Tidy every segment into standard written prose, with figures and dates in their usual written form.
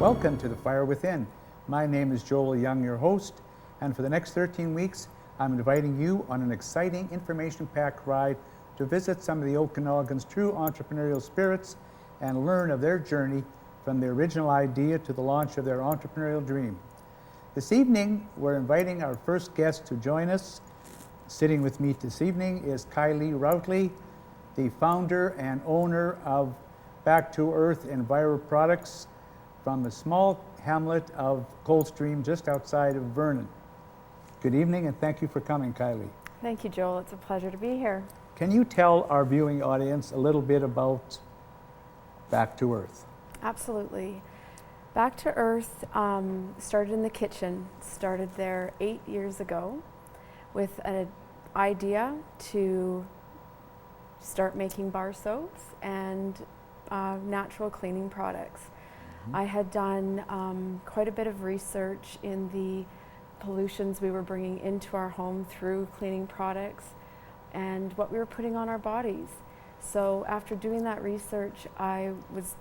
Welcome to The Fire Within. My name is Joel Young, your host, and for the next 13 weeks, I'm inviting you on an exciting information-packed ride to visit some of the Okanagan's true entrepreneurial spirits and learn of their journey from the original idea to the launch of their entrepreneurial dream. This evening, we're inviting our first guest to join us. Sitting with me this evening is Kiley Routley, the founder and owner of Back to Earth Enviro products from the small hamlet of Coldstream just outside of Vernon. Good evening and thank you for coming, Kiley. Thank you, Joel. It's a pleasure to be here. Can you tell our viewing audience a little bit about Back to Earth? Absolutely. Back to Earth started in the kitchen, started there 8 years ago with an idea to start making bar soaps and natural cleaning products. I had done quite a bit of research in the pollutions we were bringing into our home through cleaning products and what we were putting on our bodies. So after doing that research, I was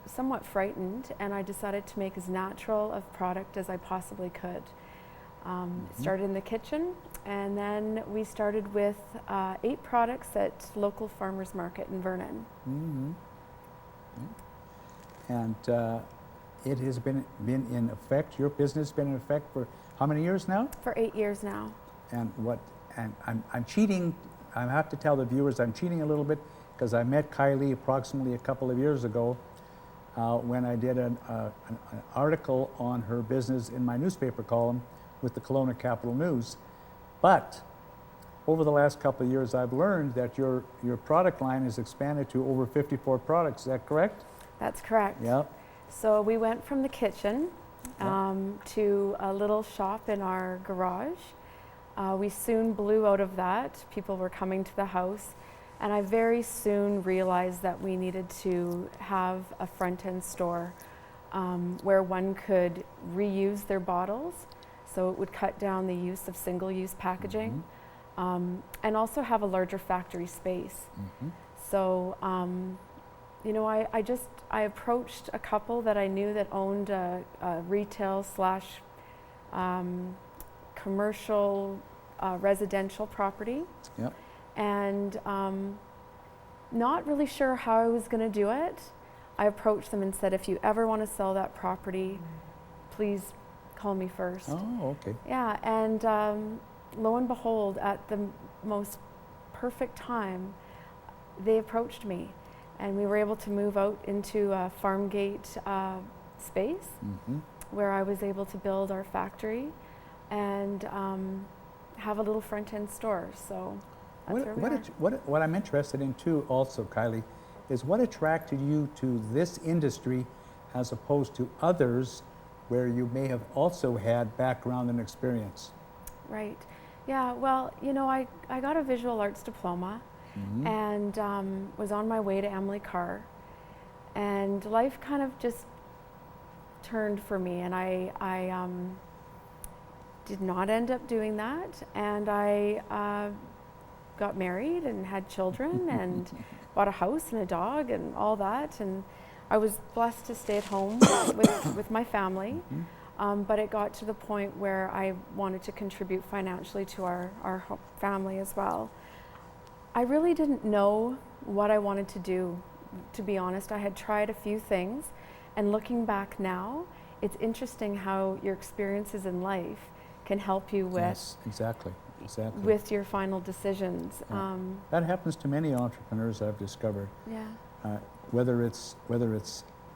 somewhat frightened and I decided to make as natural a product as I possibly could. It started in the kitchen, and then we started with 8 products at local farmers market in Vernon. And it has been in effect, your business has been in effect for how many years now? For 8 years now. And I'm cheating, I have to tell the viewers I'm cheating a little bit because I met Kiley approximately a couple of years ago when I did an article on her business in my newspaper column with the Kelowna Capital News. But over the last couple of years, I've learned that your product line has expanded to over 54 products. Is that correct? That's correct. Yeah. So we went from the kitchen to a little shop in our garage. We soon blew out of that. People were coming to the house, and I very soon realized that we needed to have a front-end store where one could reuse their bottles, so it would cut down the use of single-use packaging, and also have a larger factory space. So, you know, I approached a couple that I knew that owned a retail slash commercial residential property. Yep. And not really sure how I was going to do it. I approached them and said, if you ever want to sell that property, please call me first. Oh, okay. Yeah, and lo and behold, at the most perfect time, they approached me. And we were able to move out into a farm gate space where I was able to build our factory and have a little front-end store. So that's where we are. What I'm interested in too also, Kiley, is what attracted you to this industry as opposed to others where you may have also had background and experience? Right. Yeah, well, you know, I got a visual arts diploma and was on my way to Emily Carr, and life kind of just turned for me, and I did not end up doing that, and I got married and had children and bought a house and a dog and all that, and I was blessed to stay at home with my family, but it got to the point where I wanted to contribute financially to our family as well. I really didn't know what I wanted to do, to be honest. I had tried a few things, and looking back now, it's interesting how your experiences in life can help you with Yes, exactly. with your final decisions. That happens to many entrepreneurs I've discovered. Yeah. Whether it's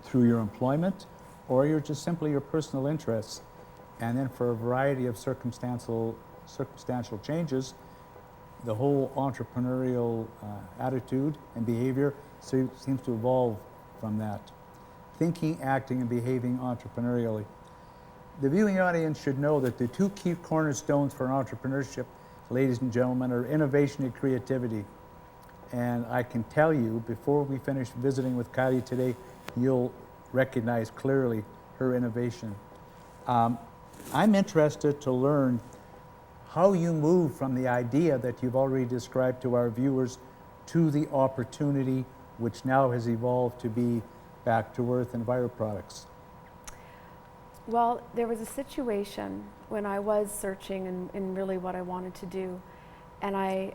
through your employment or you're just simply your personal interests, and then for a variety of circumstantial changes, the whole entrepreneurial attitude and behavior seems to evolve from that. Thinking, acting, and behaving entrepreneurially. The viewing audience should know that the 2 key cornerstones for entrepreneurship, ladies and gentlemen, are innovation and creativity. And I can tell you, before we finish visiting with Kiley today, you'll recognize clearly her innovation. I'm interested to learn how you move from the idea that you've already described to our viewers to the opportunity which now has evolved to be Back to Earth Enviro products. Well, there was a situation when I was searching in really what I wanted to do, and I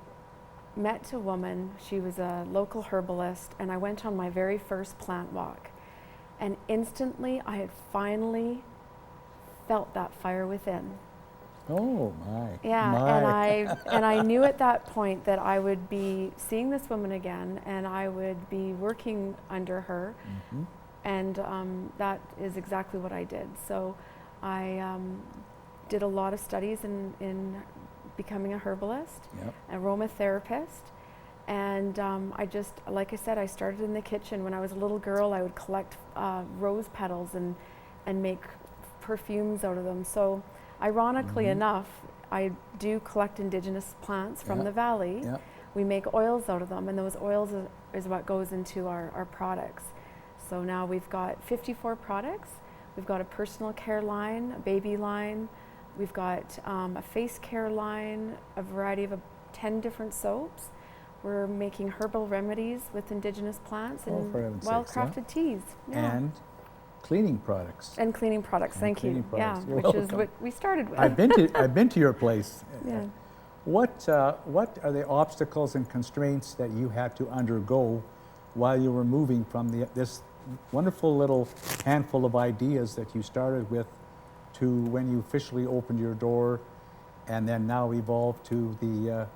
met a woman. She was a local herbalist, and I went on my very first plant walk, and instantly I had finally felt that fire within. Oh my. Yeah, My. and I knew at that point that I would be seeing this woman again, and I would be working under her, and that is exactly what I did. So I did a lot of studies in becoming a herbalist, aromatherapist, and I just, like I said, I started in the kitchen. When I was a little girl, I would collect rose petals and make perfumes out of them. So ironically enough, I do collect indigenous plants from the valley. We make oils out of them, and those oils is what goes into our products. So now we've got 54 products. We've got a personal care line, a baby line. We've got a face care line, a variety of 10 different soaps. We're making herbal remedies with indigenous plants and well-crafted teas. And cleaning products. And cleaning products, thank you. Yeah, which is what we started with. I've been to your place. Yeah. What are the obstacles and constraints that you had to undergo while you were moving from this wonderful little handful of ideas that you started with to when you officially opened your door and then now evolved to the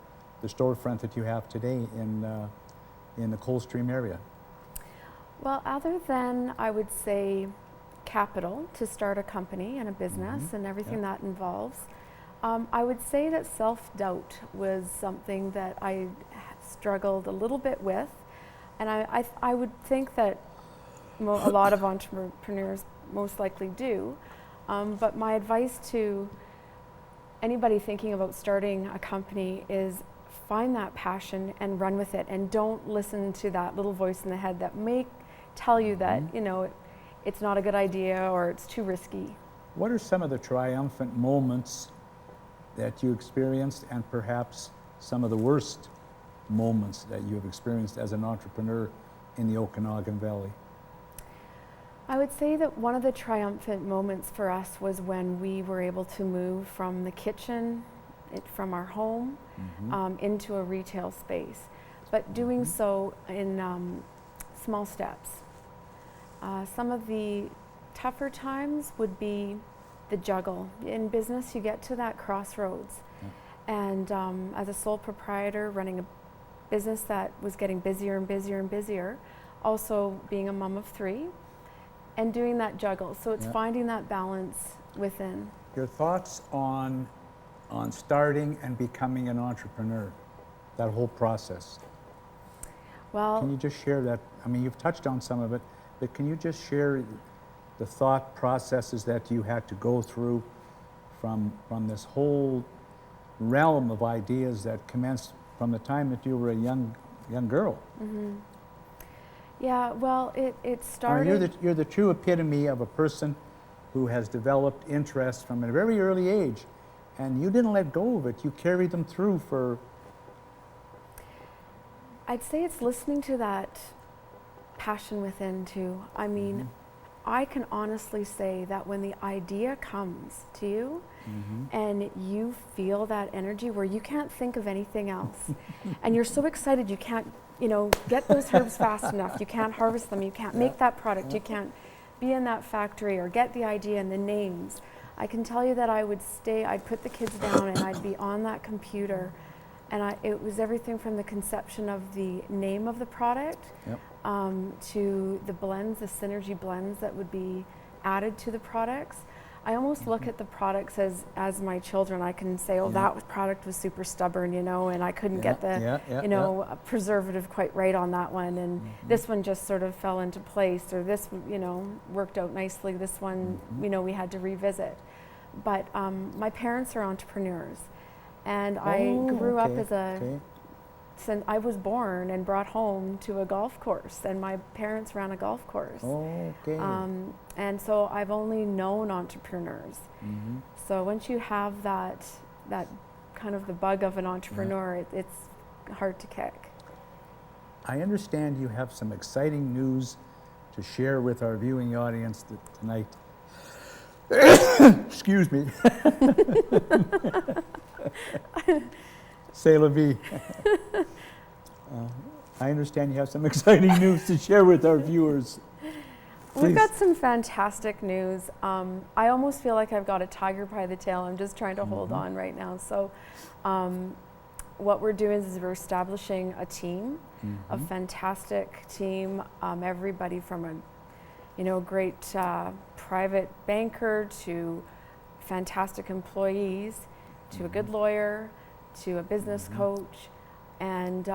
storefront that you have today in the Coldstream area? Well, other than, I would say, capital to start a company and a business and everything that involves, I would say that self-doubt was something that I struggled a little bit with, and I would think that a lot of entrepreneurs most likely do, but my advice to anybody thinking about starting a company is find that passion and run with it, and don't listen to that little voice in the head that may tell you that it's not a good idea or it's too risky. What are some of the triumphant moments that you experienced, and perhaps some of the worst moments that you have experienced as an entrepreneur in the Okanagan Valley? I would say that one of the triumphant moments for us was when we were able to move from the kitchen, from our home, into a retail space, but doing so in small steps. Some of the tougher times would be the juggle. In business, you get to that crossroads. And as a sole proprietor running a business that was getting busier and busier and busier, also being a mom of 3, and doing that juggle. So it's finding that balance within. Your thoughts on starting and becoming an entrepreneur, that whole process. Well, can you just share that? I mean, you've touched on some of it, but can you just share the thought processes that you had to go through from this whole realm of ideas that commenced from the time that you were a young girl? Yeah, well, it started... You're the true epitome of a person who has developed interests from a very early age, and you didn't let go of it. You carried them through for... I'd say it's listening to that passion within too. I mean, I can honestly say that when the idea comes to you and you feel that energy where you can't think of anything else and you're so excited you can't, get those herbs fast enough, you can't harvest them, you can't make that product, you can't be in that factory or get the idea and the names. I can tell you that I'd put the kids down and I'd be on that computer, and it was everything from the conception of the name of the product to the blends, the synergy blends that would be added to the products. I almost look at the products as my children. I can say, that product was super stubborn, and I couldn't get the, preservative quite right on that one, and this one just sort of fell into place, or this, worked out nicely. This one, we had to revisit. But my parents are entrepreneurs, and I grew up as since I was born and brought home to a golf course, and my parents ran a golf course. And so I've only known entrepreneurs. So once you have that kind of the bug of an entrepreneur, it's hard to kick. I understand you have some exciting news to share with our viewing audience tonight. Excuse me. C'est la vie. I understand you have some exciting news to share with our viewers. We've Please. got some fantastic news. I almost feel like I've got a tiger by the tail. I'm just trying to hold on right now. So what we're doing is we're establishing a team, a fantastic team, everybody from a great private banker to fantastic employees, to a good lawyer, to a business coach. And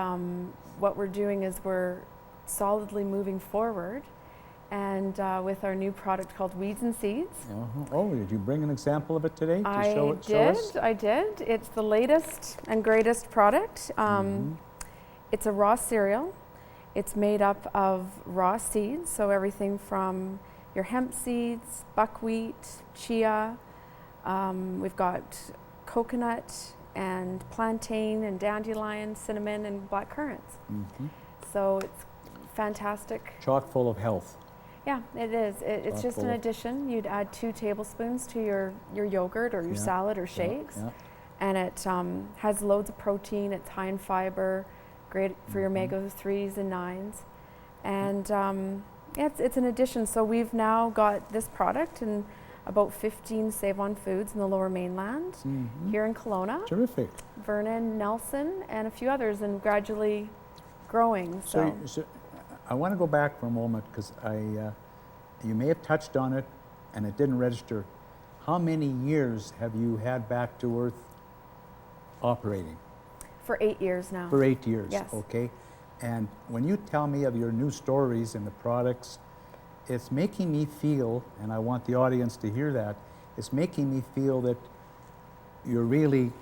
what we're doing is we're solidly moving forward, and with our new product called Weeds and Seeds. Oh, did you bring an example of it today to show us? I did. It's the latest and greatest product. It's a raw cereal. It's made up of raw seeds, so everything from your hemp seeds, buckwheat, chia. We've got coconut and plantain and dandelion, cinnamon, and black currants. So it's fantastic. Chock full of health. Yeah, it is. It's just an addition. You'd add 2 tablespoons to your yogurt or your salad or shakes. And it has loads of protein. It's high in fiber, great for your omega-3s and 9s. And it's an addition. So we've now got this product in about 15 Save-On Foods in the Lower Mainland, here in Kelowna. Terrific. Vernon, Nelson, and a few others, and gradually growing. So I want to go back for a moment, because you may have touched on it and it didn't register. How many years have you had Back to Earth operating? For 8 years now. For 8 years, Yes. okay. And when you tell me of your new stories and the products, it's making me feel, and I want the audience to hear that, it's making me feel that you're really,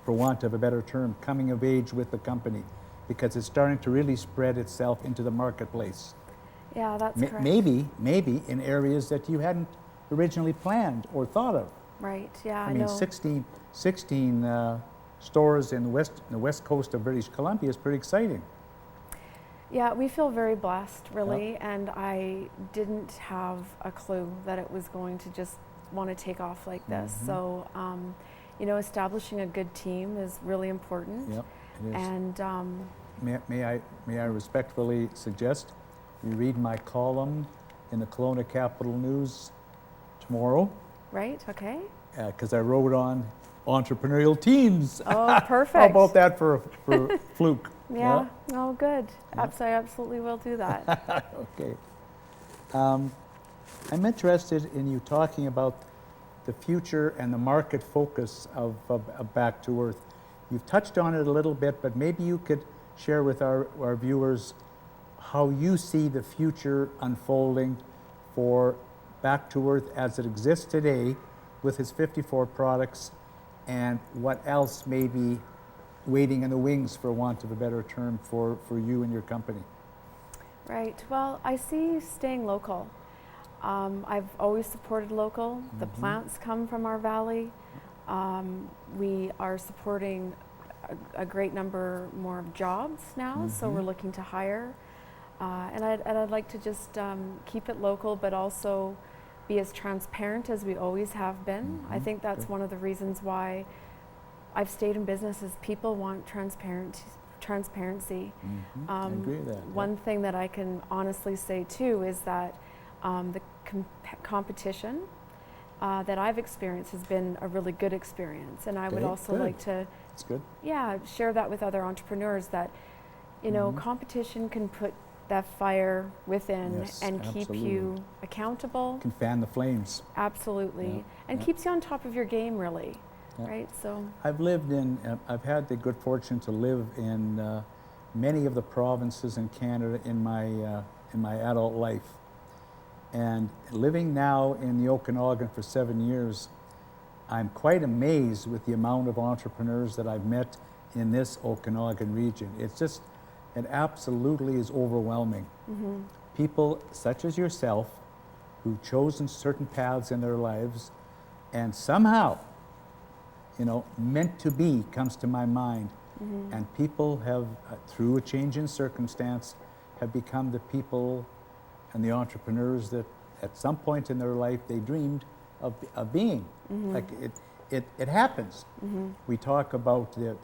for want of a better term, coming of age with the company, because it's starting to really spread itself into the marketplace. Yeah, that's correct. Maybe in areas that you hadn't originally planned or thought of. Right, yeah, I mean, know. 16 stores in the west coast of British Columbia is pretty exciting. Yeah, we feel very blessed, really, and I didn't have a clue that it was going to just want to take off like this. So, establishing a good team is really important. Yep, it is. And May I respectfully suggest you read my column in the Kelowna Capital News tomorrow, right, okay. because I wrote on entrepreneurial teams. Oh, perfect. How about that for a fluke? Yeah. Oh, good. I absolutely will do that. Okay. I'm interested in you talking about the future and the market focus of Back to Earth. You've touched on it a little bit, but maybe you could share with our viewers how you see the future unfolding for Back to Earth as it exists today with its 54 products, and what else may be waiting in the wings, for want of a better term, for you and your company. Right. Well, I see staying local. I've always supported local. The plants come from our valley. We are supporting a great number more of jobs now, so we're looking to hire. And I'd like to just keep it local, but also be as transparent as we always have been. I think that's one of the reasons why I've stayed in business, is people want transparency. I agree with that. One thing that I can honestly say too is that the competition that I've experienced has been a really good experience, and I would also like to That's good. share that with other entrepreneurs, that competition can put that fire within and keep you accountable. Can fan the flames. Absolutely. And keeps you on top of your game, really. Right? So I've had the good fortune to live in many of the provinces in Canada in my adult life. And living now in the Okanagan for 7 years, I'm quite amazed with the amount of entrepreneurs that I've met in this Okanagan region. It absolutely is overwhelming. People such as yourself who've chosen certain paths in their lives, and somehow, meant to be comes to my mind. And people have, through a change in circumstance, have become the people and the entrepreneurs that at some point in their life they dreamed of being. Like it happens. We talk about the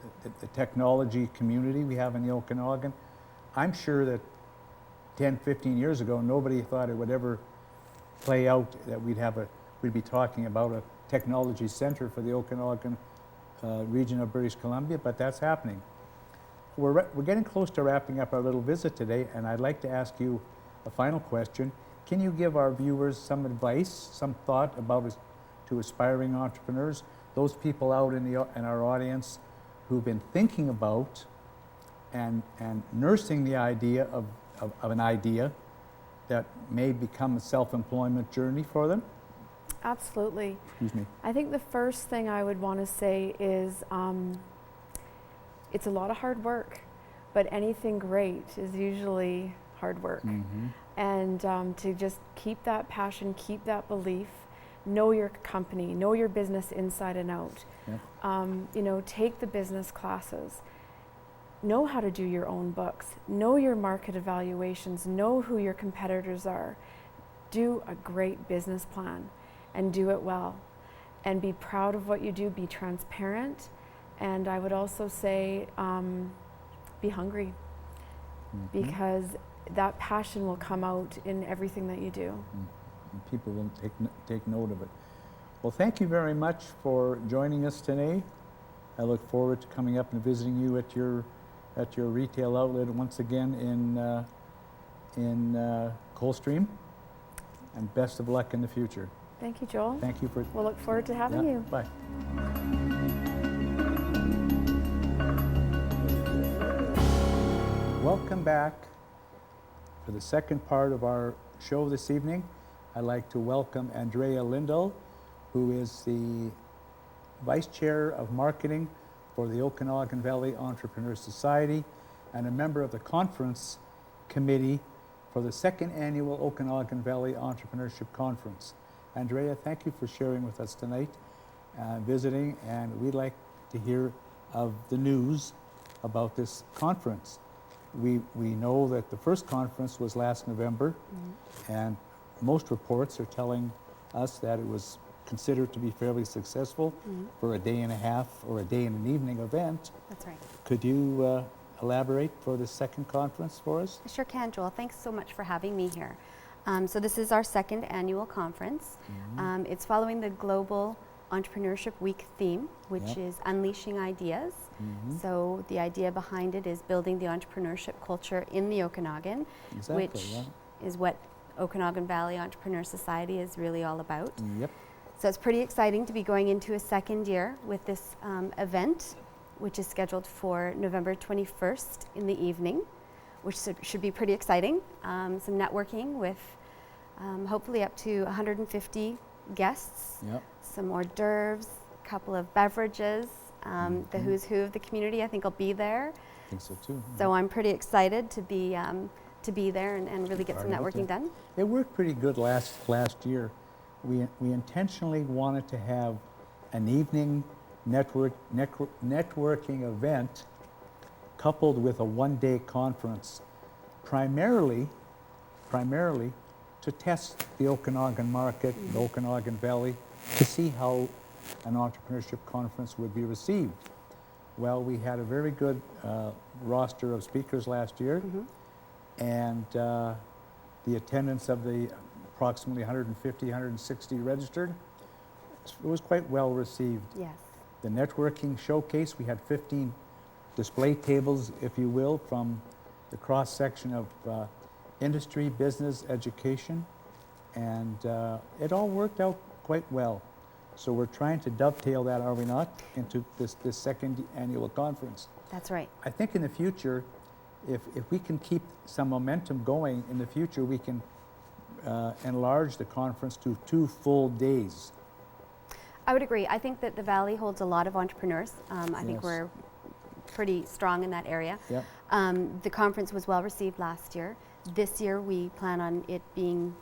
technology community we have in the Okanagan. I'm sure that 10, 15 years ago, nobody thought it would ever play out that we'd be talking about a technology center for the Okanagan region of British Columbia, but that's happening. We're getting close to wrapping up our little visit today, and I'd like to ask you a final question. Can you give our viewers some advice, some thought about to aspiring entrepreneurs, those people out in our audience who've been thinking about and nursing the idea of an idea that may become a self-employment journey for them? Absolutely. Excuse me. I think the first thing I would want to say is it's a lot of hard work, but anything great is usually hard work. And to just keep that passion, keep that belief, know your company, know your business inside and out. You know, take the business classes, know how to do your own books, know your market evaluations, know who your competitors are, do a great business plan and do it well, and be proud of what you do, be transparent, and I would also say be hungry, because that passion will come out in everything that you do. And people will take note of it. Well, thank you very much for joining us today. I look forward to coming up and visiting you at your retail outlet once again in Coldstream, and best of luck in the future. Thank you, Joel. Thank you for. We'll look forward to having you. Bye. Welcome back for the second part of our show this evening. I'd like to welcome Andrea Lindal, who is the Vice Chair of Marketing for the Okanagan Valley Entrepreneur Society and a member of the conference committee for the second annual Okanagan Valley Entrepreneurship Conference. Andrea, thank you for sharing with us tonight, visiting, and we'd like to hear of the news about this conference. We know that the first conference was last November, and most reports are telling us that it was considered to be fairly successful for a day and a half or a day and an evening event. That's right. Could you elaborate for the second conference for us? I sure can, Joel. Thanks so much for having me here. So this is our second annual conference. It's following the Global Entrepreneurship Week theme, which is Unleashing Ideas. So the idea behind it is building the entrepreneurship culture in the Okanagan, which is what Okanagan Valley Entrepreneur Society is really all about. So it's pretty exciting to be going into a second year with this event, which is scheduled for November 21st in the evening, which should be pretty exciting. Some networking with hopefully up to 150 guests, some hors d'oeuvres, a couple of beverages, the who's who of the community I think will be there. I think so too. So I'm pretty excited to be there and really get some networking done. It worked pretty good last year. We intentionally wanted to have an evening networking event coupled with a one-day conference, primarily to test the Okanagan market, the Okanagan Valley, to see how an entrepreneurship conference would be received. Well, we had a very good roster of speakers last year, and the attendance of the approximately 150, 160 registered, it was quite well received. Yes. The networking showcase, we had 15 display tables, if you will, from the cross-section of industry, business, education, and it all worked out quite well. So we're trying to dovetail that, are we not, into this second annual conference. That's right. I think in the future, if we can keep some momentum going in the future, we can enlarge the conference to 2 full days. I would agree. I think that the Valley holds a lot of entrepreneurs. I think we're pretty strong in that area. The conference was well received last year. This year we plan on it being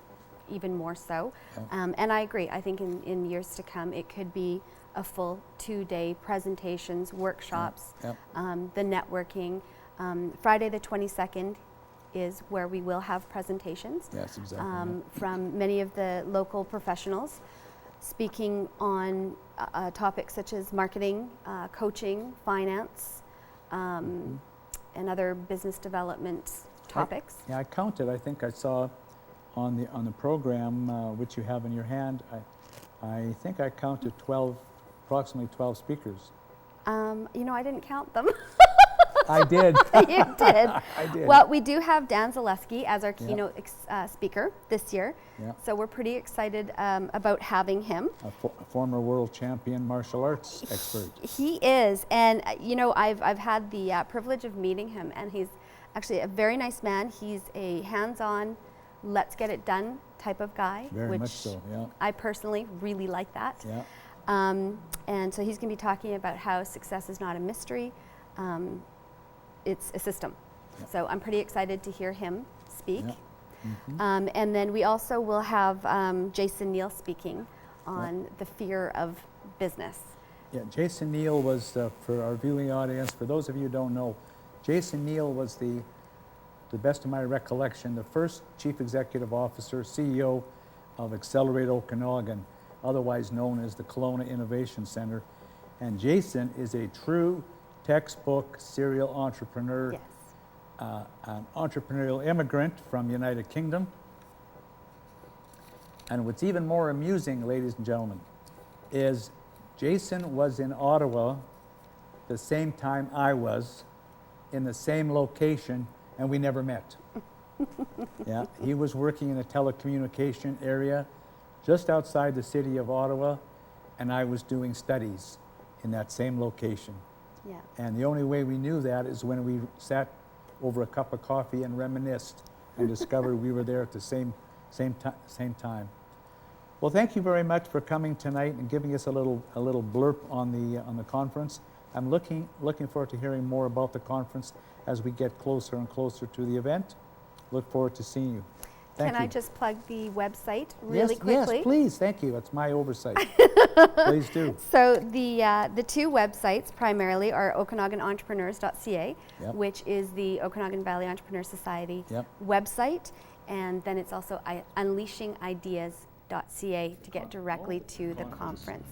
even more so. And I agree. I think in years to come it could be a full 2-day presentations, workshops, the networking. Friday the 22nd is where we will have presentations Yes, exactly. from many of the local professionals speaking on topics such as marketing, coaching, finance, and other business development topics. I counted. I think I saw on the program which you have in your hand. I think I counted approximately 12 speakers. You know, I didn't count them. I did. You did. I did. Well, we do have Dan Zaleski as our keynote speaker this year. Yeah. So we're pretty excited about having him. A former world champion martial arts expert. He is, and you know, I've had the privilege of meeting him, and he's actually a very nice man. He's a hands-on, let's get it done type of guy. Very which much so, yeah. I personally really like that. Yeah. And so he's going to be talking about how success is not a mystery. It's a system. Yeah. So I'm pretty excited to hear him speak. Yeah. And then we also will have Jason Neal speaking on the fear of business. Yeah, Jason Neal was, for our viewing audience, for those of you who don't know, Jason Neal was to the best of my recollection, the first Chief Executive Officer, CEO of Accelerate Okanagan, otherwise known as the Kelowna Innovation Center. And Jason is a true textbook serial entrepreneur, Yes. An entrepreneurial immigrant from United Kingdom. And what's even more amusing, ladies and gentlemen, is Jason was in Ottawa the same time I was, in the same location, and we never met. Yeah, he was working in the telecommunication area just outside the city of Ottawa, and I was doing studies in that same location. Yeah. And the only way we knew that is when we sat over a cup of coffee and reminisced and discovered we were there at the same time. Well, thank you very much for coming tonight and giving us a little blurb on the conference. I'm looking forward to hearing more about the conference as we get closer and closer to the event. Look forward to seeing you. Thank you. Can I just plug the website really quickly? Yes, please. Thank you. It's my oversight. Please do. So the two websites primarily are OkanaganEntrepreneurs.ca, Yep. which is the Okanagan Valley Entrepreneur Society Yep. website, and then it's also UnleashingIdeas.ca to get directly to the conference.